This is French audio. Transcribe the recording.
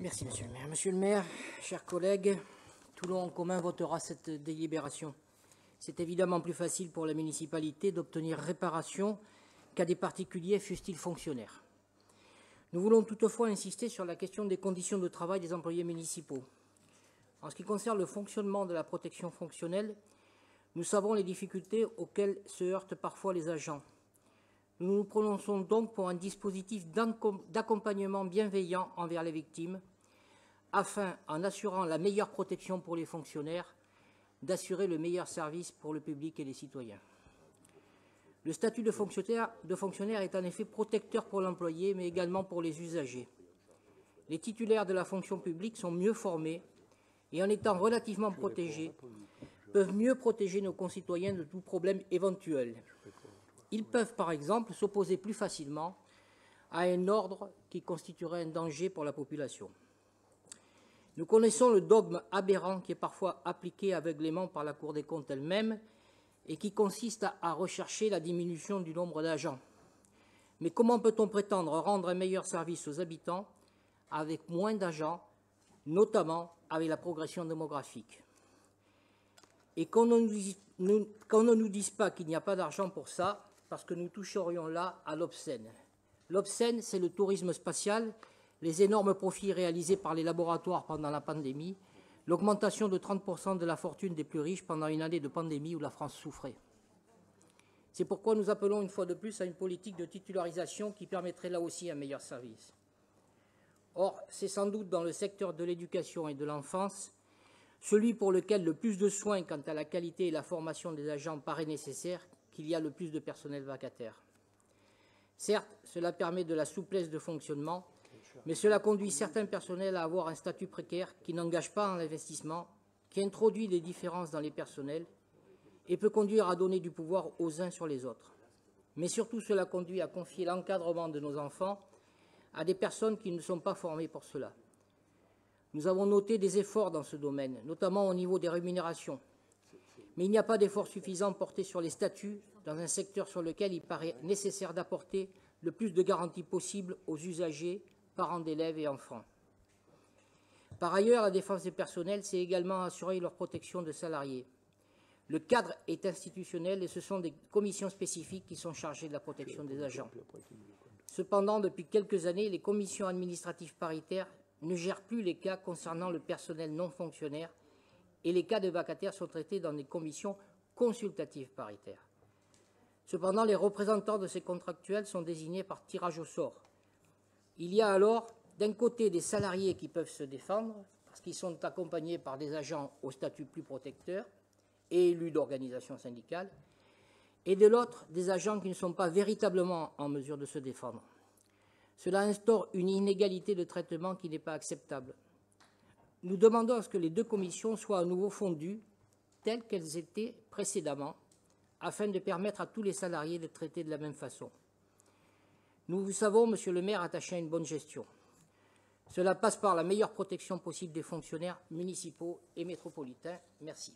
Merci, monsieur le maire. Monsieur le maire, chers collègues, Toulon en commun votera cette délibération. C'est évidemment plus facile pour la municipalité d'obtenir réparation qu'à des particuliers, fussent-ils fonctionnaires. Nous voulons toutefois insister sur la question des conditions de travail des employés municipaux. En ce qui concerne le fonctionnement de la protection fonctionnelle, nous savons les difficultés auxquelles se heurtent parfois les agents. Nous nous prononçons donc pour un dispositif d'accompagnement bienveillant envers les victimes, afin, en assurant la meilleure protection pour les fonctionnaires, d'assurer le meilleur service pour le public et les citoyens. Le statut de fonctionnaire est en effet protecteur pour l'employé, mais également pour les usagers. Les titulaires de la fonction publique sont mieux formés et, en étant relativement protégés, peuvent mieux protéger nos concitoyens de tout problème éventuel. Ils peuvent, par exemple, s'opposer plus facilement à un ordre qui constituerait un danger pour la population. Nous connaissons le dogme aberrant qui est parfois appliqué aveuglément par la Cour des comptes elle-même et qui consiste à rechercher la diminution du nombre d'agents. Mais comment peut-on prétendre rendre un meilleur service aux habitants avec moins d'agents, notamment avec la progression démographique? Et qu'on ne nous dise pas qu'il n'y a pas d'argent pour ça, parce que nous toucherions là à l'obscène. L'obscène, c'est le tourisme spatial, les énormes profits réalisés par les laboratoires pendant la pandémie, l'augmentation de 30% de la fortune des plus riches pendant une année de pandémie où la France souffrait. C'est pourquoi nous appelons une fois de plus à une politique de titularisation qui permettrait là aussi un meilleur service. Or, c'est sans doute dans le secteur de l'éducation et de l'enfance, celui pour lequel le plus de soins quant à la qualité et la formation des agents paraît nécessaire, qu'il y a le plus de personnel vacataire. Certes, cela permet de la souplesse de fonctionnement, mais cela conduit certains personnels à avoir un statut précaire qui n'engage pas en investissement, qui introduit des différences dans les personnels et peut conduire à donner du pouvoir aux uns sur les autres. Mais surtout, cela conduit à confier l'encadrement de nos enfants à des personnes qui ne sont pas formées pour cela. Nous avons noté des efforts dans ce domaine, notamment au niveau des rémunérations. Mais il n'y a pas d'efforts suffisants portés sur les statuts dans un secteur sur lequel il paraît nécessaire d'apporter le plus de garanties possibles aux usagers, parents d'élèves et enfants. Par ailleurs, la défense des personnels, c'est également assurer leur protection de salariés. Le cadre est institutionnel et ce sont des commissions spécifiques qui sont chargées de la protection des agents. Cependant, depuis quelques années, les commissions administratives paritaires ne gèrent plus les cas concernant le personnel non fonctionnaire et les cas de vacataires sont traités dans des commissions consultatives paritaires. Cependant, les représentants de ces contractuels sont désignés par tirage au sort. Il y a alors, d'un côté, des salariés qui peuvent se défendre parce qu'ils sont accompagnés par des agents au statut plus protecteur et élus d'organisations syndicales, et de l'autre, des agents qui ne sont pas véritablement en mesure de se défendre. Cela instaure une inégalité de traitement qui n'est pas acceptable. Nous demandons à ce que les deux commissions soient à nouveau fondues, telles qu'elles étaient précédemment, afin de permettre à tous les salariés d'être traités de la même façon. Nous vous savons, monsieur le maire, attaché à une bonne gestion. Cela passe par la meilleure protection possible des fonctionnaires municipaux et métropolitains. Merci.